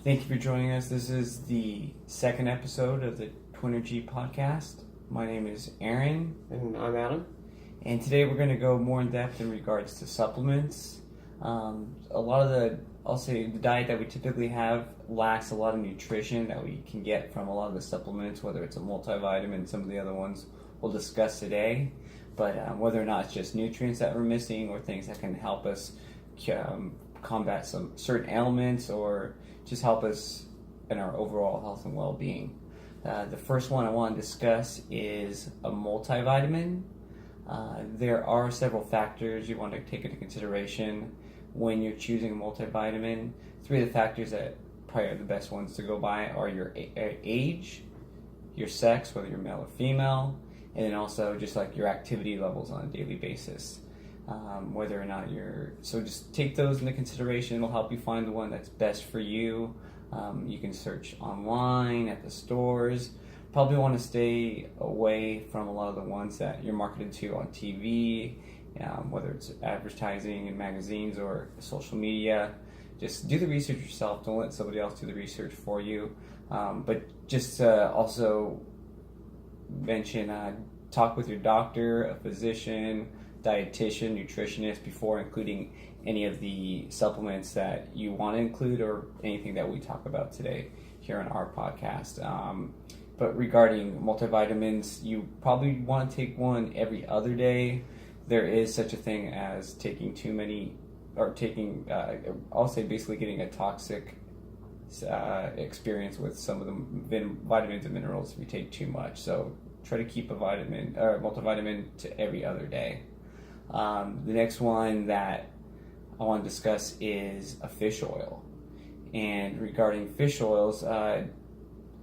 Thank you for joining us. This is the second episode of the TWNRGY podcast. My name is Aaron. And I'm Adam. And today we're going to go more in depth in regards to supplements. A lot of the diet that we typically have lacks a lot of nutrition that we can get from a lot of the supplements, whether it's a multivitamin, some of the other ones we'll discuss today. But whether or not it's just nutrients that we're missing or things that can help us combat some certain ailments or just help us in our overall health and well-being. The first one I want to discuss is a multivitamin. There are several factors you want to take into consideration when you're choosing a multivitamin. Three of the factors that probably are the best ones to go by are your age, your sex, whether you're male or female, and then also just like your activity levels on a daily basis. Whether or not so just take those into consideration. It'll help you find the one that's best for you. You can search online at the stores. Probably want to stay away from a lot of the ones that you're marketed to on TV, whether it's advertising in magazines or social media. Just do the research yourself. Don't let somebody else do the research for you. But just also mention, talk with your doctor, a physician, dietitian, nutritionist before including any of the supplements that you want to include or anything that we talk about today here on our podcast. But regarding multivitamins, you probably want to take one every other day. There is such a thing as taking too many, or taking, I'll say basically getting a toxic experience with some of the vitamins and minerals if you take too much. So try to keep a vitamin or multivitamin to every other day. The next one that I want to discuss is a fish oil. And regarding fish oils, I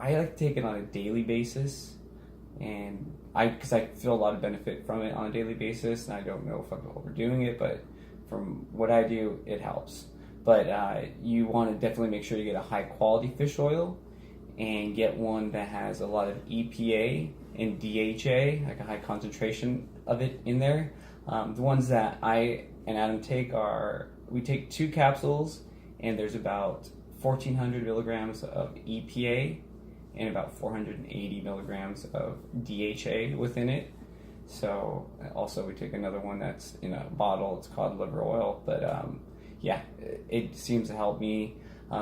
like to take it on a daily basis, and because I feel a lot of benefit from it on a daily basis, and I don't know if I'm overdoing it, but from what I do, it helps. But you want to definitely make sure you get a high quality fish oil and get one that has a lot of EPA and DHA, like a high concentration of it in there. The ones that I and Adam take we take 2 capsules, and there's about 1,400 milligrams of EPA and about 480 milligrams of DHA within it. So also we take another one that's in a bottle. It's called liver oil. But it seems to help me.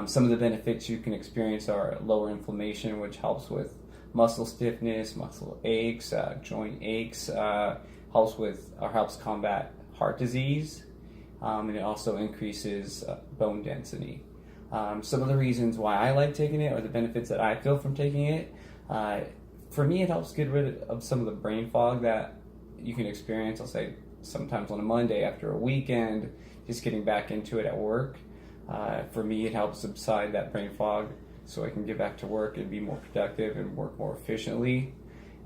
Some of the benefits you can experience are lower inflammation, which helps with muscle stiffness, muscle aches, joint aches, helps combat heart disease, and it also increases bone density. Some of the reasons why I like taking it, or the benefits that I feel from taking it, for me it helps get rid of some of the brain fog that you can experience, I'll say, sometimes on a Monday after a weekend, just getting back into it at work. For me, it helps subside that brain fog so I can get back to work and be more productive and work more efficiently.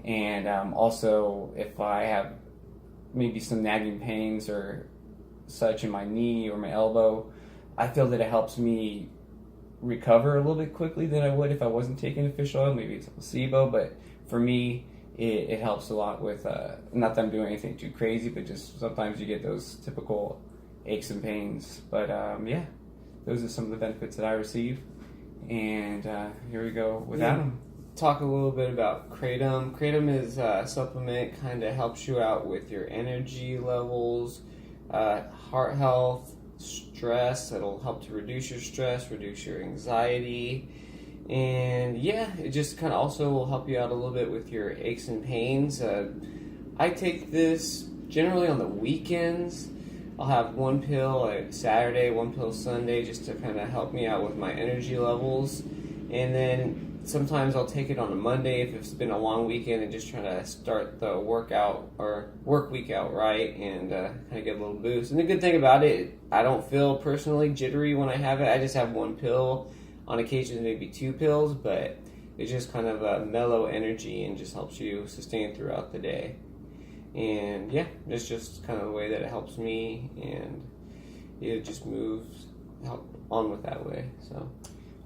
And also, if I have maybe some nagging pains or such in my knee or my elbow, I feel that it helps me recover a little bit quickly than I would if I wasn't taking the fish oil. Maybe it's a placebo, but for me, it helps a lot with, not that I'm doing anything too crazy, but just sometimes you get those typical aches and pains. But those are some of the benefits that I receive. And here we go with Adam. Talk a little bit about KRATOM. KRATOM is a supplement, kind of helps you out with your energy levels, heart health, stress. It'll help to reduce your stress, reduce your anxiety, and it just kind of also will help you out a little bit with your aches and pains. I take this generally on the weekends. I'll have one pill like Saturday, one pill Sunday, just to kind of help me out with my energy levels, and then sometimes I'll take it on a Monday if it's been a long weekend and just trying to start the work week out right and kind of get a little boost. And the good thing about it, I don't feel personally jittery when I have it. I just have one pill, on occasions maybe 2 pills, but it's just kind of a mellow energy and just helps you sustain throughout the day. And it's just kind of the way that it helps me, and it just help on with that way. So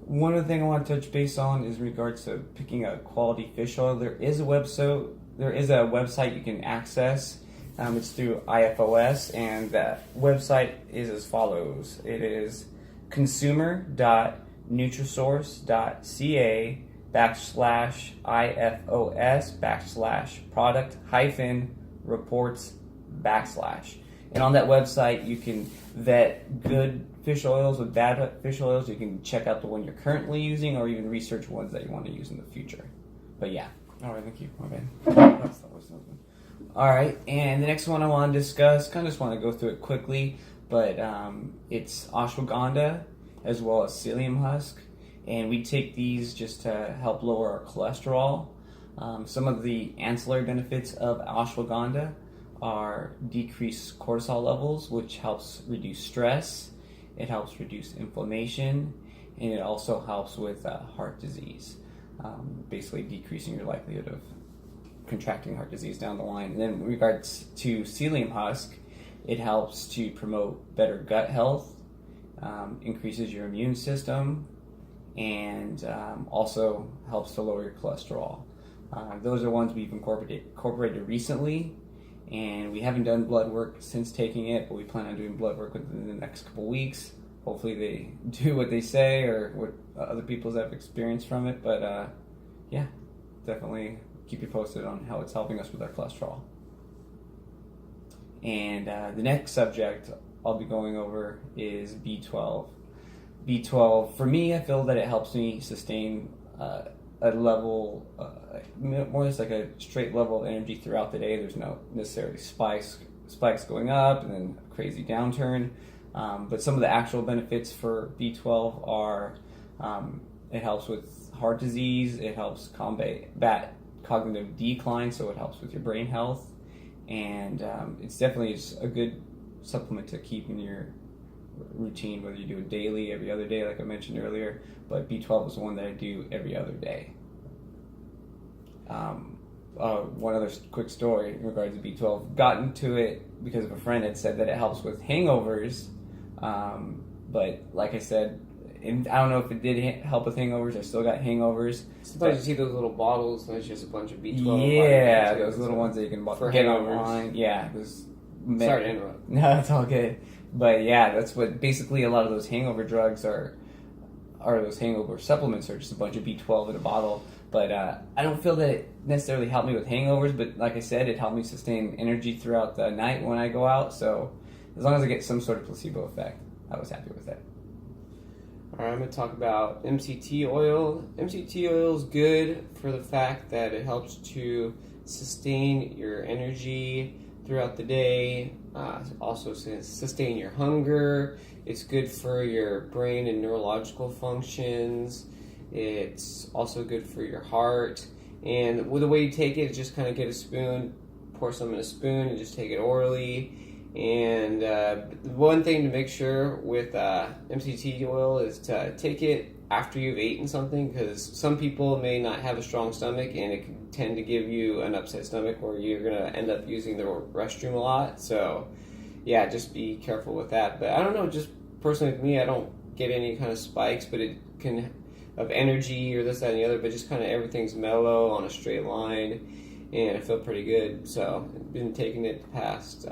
one other thing I want to touch base on is in regards to picking a quality fish oil. There is a website you can access. It's through IFOS, and that website is as follows. It is consumer.twnrgy.com. nutrisource.ca/ifos/product-reports/. And on that website, you can vet good fish oils with bad fish oils. You can check out the one you're currently using, or even research ones that you want to use in the future. But yeah. All right, thank you. My bad. All right, and the next one I want to discuss, kind of just want to go through it quickly, but it's ashwagandha as well as psyllium husk. And we take these just to help lower our cholesterol. Some of the ancillary benefits of ashwagandha are decreased cortisol levels, which helps reduce stress. It helps reduce inflammation, and it also helps with heart disease, basically decreasing your likelihood of contracting heart disease down the line. And then in regards to psyllium husk, it helps to promote better gut health, increases your immune system, and also helps to lower your cholesterol. Those are ones we've incorporated recently, and we haven't done blood work since taking it, but we plan on doing blood work within the next couple weeks. Hopefully they do what they say or what other people have experienced from it, but yeah, definitely keep you posted on how it's helping us with our cholesterol. And the next subject I'll be going over is B12. B12, for me, I feel that it helps me sustain a level, more or less like a straight level of energy throughout the day. There's no necessarily spikes going up and then a crazy downturn. But some of the actual benefits for B12 are it helps with heart disease, it helps combat cognitive decline, so it helps with your brain health, and it's definitely just a good supplement to keep in your routine, whether you do it daily, every other day, like I mentioned earlier. But B12 is the one that I do every other day. One other quick story in regards to B12. Got into it because of a friend had said that it helps with hangovers, but like I said, and I don't know if it did help with hangovers. I still got hangovers. Sometimes you see those little bottles, and it's just a bunch of B12. Yeah, those little ones that you can get online. Yeah, those. Sorry to interrupt. No, it's all good. But yeah, that's what basically a lot of those hangover drugs are those hangover supplements are just a bunch of B12 in a bottle. But I don't feel that it necessarily helped me with hangovers, but like I said, it helped me sustain energy throughout the night when I go out. So as long as I get some sort of placebo effect, I was happy with it. All right, I'm going to talk about MCT oil. MCT oil is good for the fact that it helps to sustain your energy throughout the day, also sustain your hunger. It's good for your brain and neurological functions. It's also good for your heart. And the way you take it is just kind of get a spoon, pour some in a spoon, and just take it orally. And one thing to make sure with MCT oil is to take it after you've eaten something, because some people may not have a strong stomach, and it can tend to give you an upset stomach where you're going to end up using the restroom a lot. So yeah, just be careful with that. But I don't know, just personally with me, I don't get any kind of spikes, but it can of energy or this, that, and the other, but just kind of everything's mellow on a straight line, and I feel pretty good. So I've been taking it the past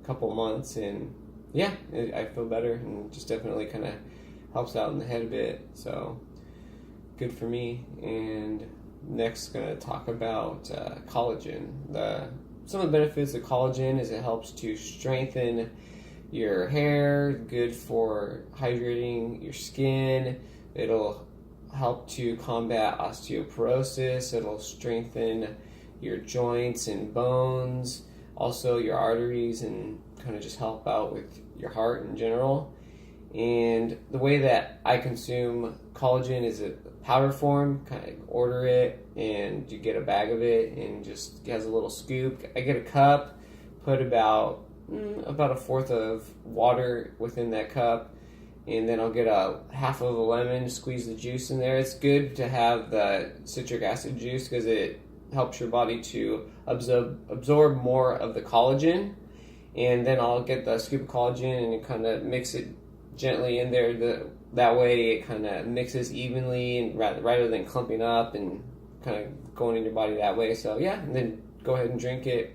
couple months, and yeah, I feel better, and just definitely kind of helps out in the head a bit. So good for me. And next, going to talk about collagen. Some of the benefits of collagen is it helps to strengthen your hair, good for hydrating your skin. It'll help to combat osteoporosis. It'll strengthen your joints and bones, also your arteries, and kind of just help out with your heart in general. And the way that I consume collagen is a powder form. Kind of order it, and you get a bag of it, and just has a little scoop. I get a cup, put about a fourth of water within that cup, and then I'll get a half of a lemon, squeeze the juice in there. It's good to have the citric acid juice because it helps your body to absorb more of the collagen. And then I'll get the scoop of collagen and kind of mix it gently in there. That way it kind of mixes evenly, and rather than clumping up and kind of going in your body that way. So yeah, and then go ahead and drink it.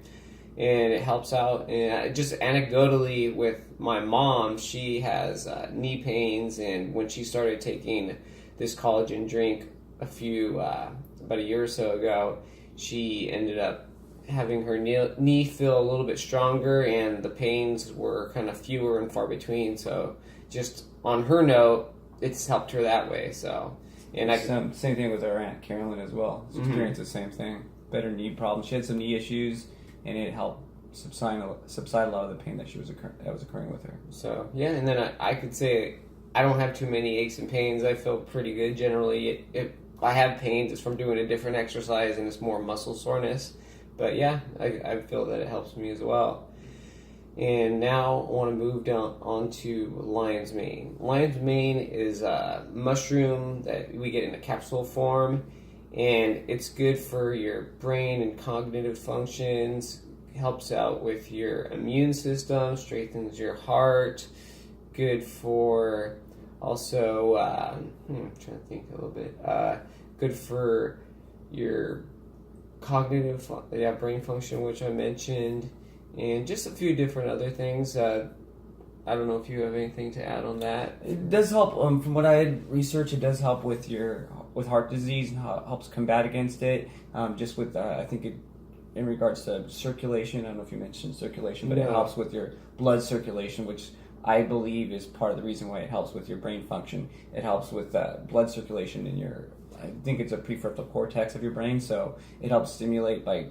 and it helps out. And just anecdotally with my mom, she has knee pains, and when she started taking this collagen drink about a year or so ago, she ended up having her knee feel a little bit stronger, and the pains were kind of fewer and far between. So just on her note, it's helped her that way. So, and same thing with our Aunt Carolyn as well. She experienced the same thing. Better knee problems. She had some knee issues, and it helped subside a lot of the pain that was occurring with her. So yeah, and then I could say I don't have too many aches and pains. I feel pretty good generally. If I have pains, it's from doing a different exercise, and it's more muscle soreness. But yeah, I feel that it helps me as well. And now I want to move down onto lion's mane. Lion's mane is a mushroom that we get in a capsule form, and it's good for your brain and cognitive functions. Helps out with your immune system, strengthens your heart. Good for also, I'm trying to think a little bit. Good for your cognitive, brain function, which I mentioned, and just a few different other things. I don't know if you have anything to add on that. It does help. From what I had researched, it does help with heart disease and helps combat against it. Just with I think in regards to circulation. I don't know if you mentioned circulation, but it helps with your blood circulation, which I believe is part of the reason why it helps with your brain function. It helps with blood circulation in I think it's a prefrontal cortex of your brain, so it helps stimulate by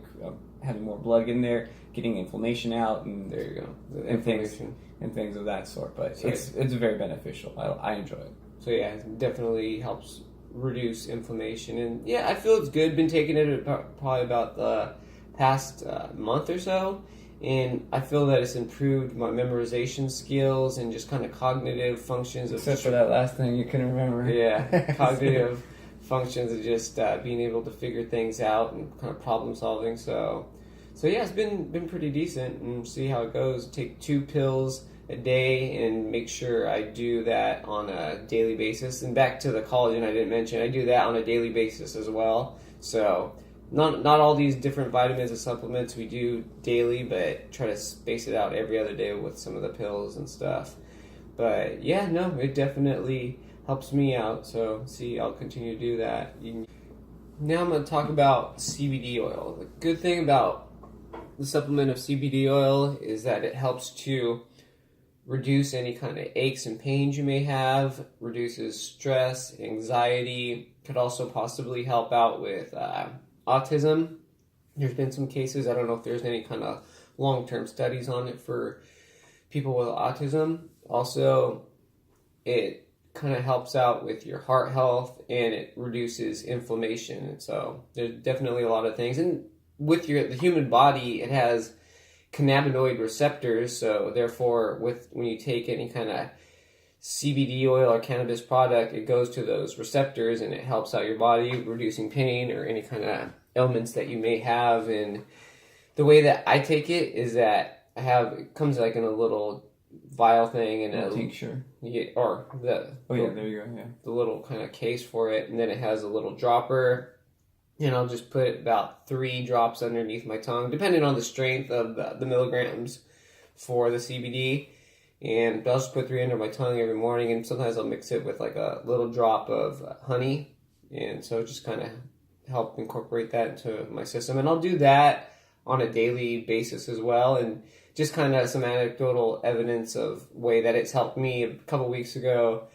having more blood in there, getting inflammation out, and there you go, and things of that sort. But so it's very beneficial. I enjoy it. So yeah, it definitely helps reduce inflammation, and yeah, I feel it's good. Been taking it probably about the past month or so, and I feel that it's improved my memorization skills and just kind of cognitive functions. Except for that last thing you couldn't remember. Yeah, cognitive functions of just being able to figure things out and kind of problem solving. So yeah, it's been pretty decent, and see how it goes. Take 2 pills a day and make sure I do that on a daily basis. And back to the collagen I didn't mention, I do that on a daily basis as well. So not all these different vitamins and supplements we do daily, but try to space it out every other day with some of the pills and stuff. But yeah, no, it definitely helps me out, so I'll continue to do that. Now I'm going to talk about CBD oil. The good thing about the supplement of CBD oil is that it helps to reduce any kind of aches and pains you may have, reduces stress, anxiety, could also possibly help out with autism. There's been some cases, I don't know if there's any kind of long-term studies on it for people with autism. Also, it kind of helps out with your heart health, and it reduces inflammation. And so there's definitely a lot of things. And with the human body, it has cannabinoid receptors, so therefore when you take any kind of CBD oil or cannabis product, it goes to those receptors and it helps out your body, reducing pain or any kind of ailments that you may have. And the way that I take it is that it comes like in a little vial thing and a tincture. There you go, the little kind of case for it, and then it has a little dropper. And I'll just put about 3 drops underneath my tongue, depending on the strength of the milligrams for the CBD. And I'll just put 3 under my tongue every morning, and sometimes I'll mix it with like a little drop of honey. And so just kind of help incorporate that into my system. And I'll do that on a daily basis as well. And just kind of some anecdotal evidence of way that it's helped me. A couple weeks ago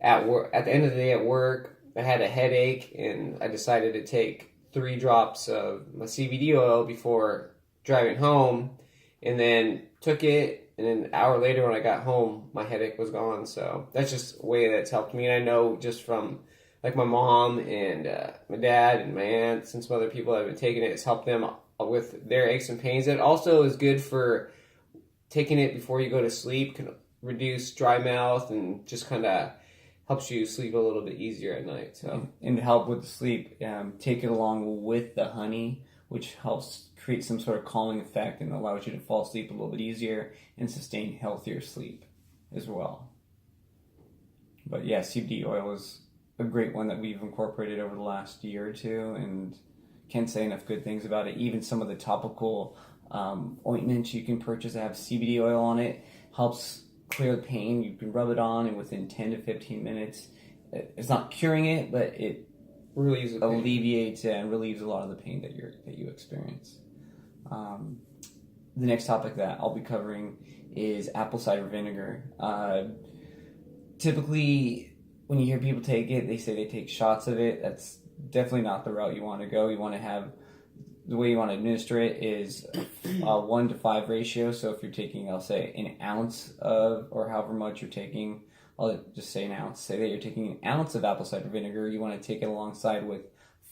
at work, at the end of the day at work, I had a headache, and I decided to take 3 drops of my CBD oil before driving home, and then took it, and then an hour later when I got home, my headache was gone. So that's just a way that's helped me. And I know just from like my mom and my dad and my aunts and some other people that have been taking it, it's helped them with their aches and pains. It also is good for taking it before you go to sleep, can reduce dry mouth and just kind of helps you sleep a little bit easier at night. So, and to help with the sleep, take it along with the honey, which helps create some sort of calming effect and allows you to fall asleep a little bit easier and sustain healthier sleep as well. But yeah, CBD oil is a great one that we've incorporated over the last year or two, and can't say enough good things about it. Even some of the topical ointments you can purchase that have CBD oil on it. Helps clear the pain. You can rub it on, and within 10 to 15 minutes, it's not curing it, but it relieves the pain. Alleviates and relieves a lot of the pain that you experience. The next topic that I'll be covering is apple cider vinegar. Typically, when you hear people take it, they say they take shots of it. That's definitely not the route you want to go. You want to have, the way you want to administer it is a 1 to 5 ratio. So if you're taking, I'll say, an ounce of, or however much you're taking, I'll just say an ounce. Say that you're taking an ounce of apple cider vinegar. You want to take it alongside with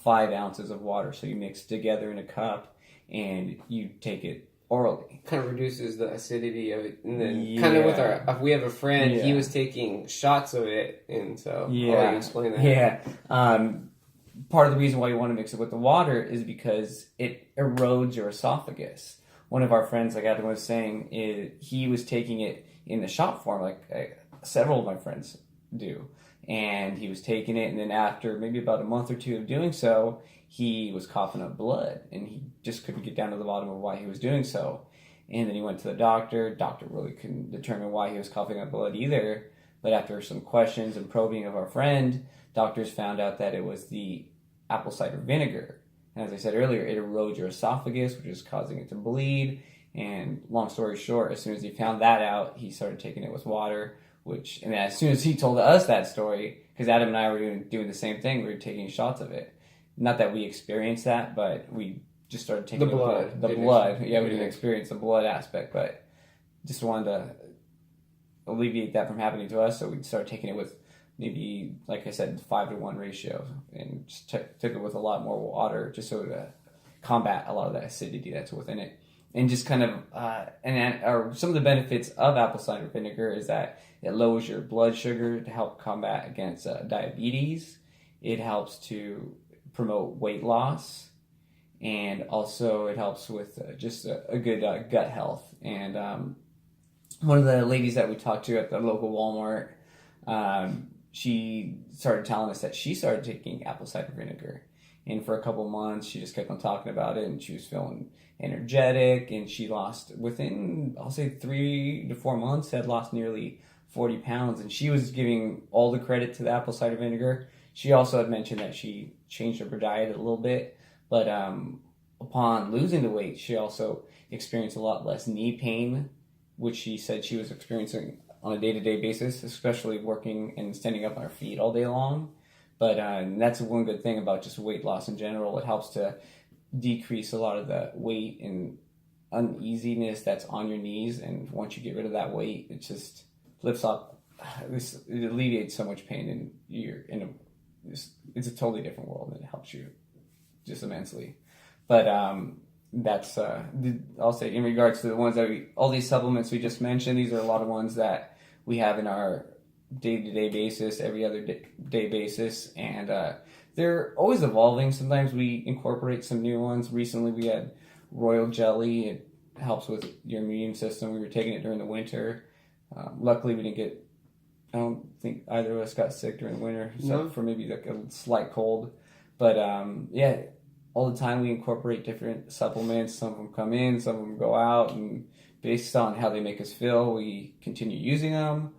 5 ounces of water. So you mix together in a cup and you take it orally. Kind of reduces the acidity of it. And then kind of with we have a friend, he was taking shots of it. And so I'll let you explain that. Yeah. Part of the reason why you want to mix it with the water is because it erodes your esophagus. One of our friends, like Adam was saying, he was taking it in the shot form, like several of my friends do. And he was taking it, and then after maybe about a month or 2 of doing so, he was coughing up blood, and he just couldn't get down to the bottom of why he was doing so. And then he went to the doctor. Doctor really couldn't determine why he was coughing up blood either. But after some questions and probing of our friend, doctors found out that it was the apple cider vinegar. And as I said earlier, it erodes your esophagus, which is causing it to bleed. And long story short, as soon as he found that out, he started taking it with water. And as soon as he told us that story, because Adam and I were doing the same thing, we were taking shots of it. Not that we experienced that, but we just started taking the blood. The blood. Yeah, we didn't experience the blood aspect, but just wanted to alleviate that from happening to us. So we started taking it with maybe, like I said, 5 to 1 ratio, and just took it with a lot more water, just so to combat a lot of that acidity that's within it. And just kind of, some of the benefits of apple cider vinegar is that it lowers your blood sugar to help combat against diabetes. It helps to promote weight loss, and also it helps with just a good gut health. And one of the ladies that we talked to at the local Walmart, she started telling us that she started taking apple cider vinegar. And for a couple of months, she just kept on talking about it, and she was feeling energetic, and she lost, within, I'll say 3 to 4 months, had lost nearly 40 pounds. And she was giving all the credit to the apple cider vinegar. She also had mentioned that she changed up her diet a little bit, but upon losing the weight, she also experienced a lot less knee pain, which she said she was experiencing on a day-to-day basis, especially working and standing up on her feet all day long. But that's one good thing about just weight loss in general. It helps to decrease a lot of the weight and uneasiness that's on your knees. And once you get rid of that weight, it just lifts up. It alleviates so much pain, and it's a totally different world, and it helps you just immensely. But that's I'll say, in regards to the ones that all these supplements we just mentioned, these are a lot of ones that we have in our day-to-day basis, every other day basis, and they're always evolving. Sometimes we incorporate some new ones. Recently we had royal jelly. It helps with your immune system. We were taking it during the winter. Luckily we didn't get, I don't think either of us got sick during the winter, except for maybe like a slight cold. But yeah, all the time we incorporate different supplements. Some of them come in, some of them go out, and based on how they make us feel, we continue using them.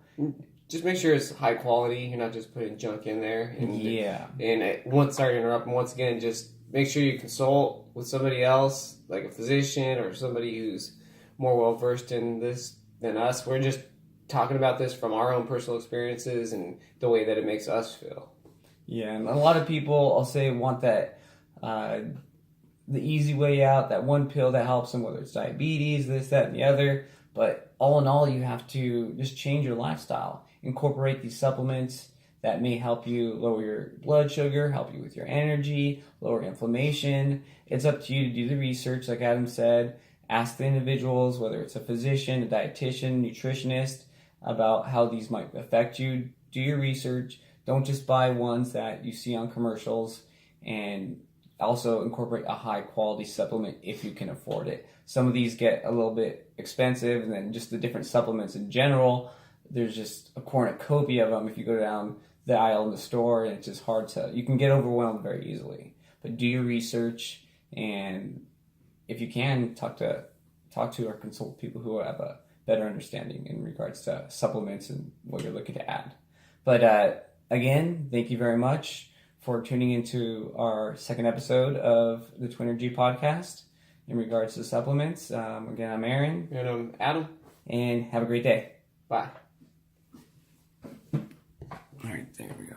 Just make sure it's high quality. You're not just putting junk in there. And sorry to interrupt. And once again, just make sure you consult with somebody else, like a physician or somebody who's more well versed in this than us. We're just talking about this from our own personal experiences and the way that it makes us feel. Yeah, and a lot of people, I'll say, want that the easy way out, that one pill that helps them, whether it's diabetes, this, that, and the other. But all in all, you have to just change your lifestyle. Incorporate these supplements that may help you lower your blood sugar, help you with your energy, lower inflammation. It's up to you to do the research, like Adam said. Ask the individuals, whether it's a physician, a dietitian, nutritionist, about how these might affect you. Do your research. Don't just buy ones that you see on commercials, and also incorporate a high quality supplement if you can afford it. Some of these get a little bit expensive, and then just the different supplements in general, there's just a cornucopia of them if you go down the aisle in the store, and it's just hard you can get overwhelmed very easily. But do your research, and if you can, talk to talk to or consult people who have a better understanding in regards to supplements and what you're looking to add. But again, thank you very much for tuning into our second episode of the TWNRGY podcast in regards to supplements. Again, I'm Aaron. And I'm Adam. And have a great day. Bye. All right, there we go.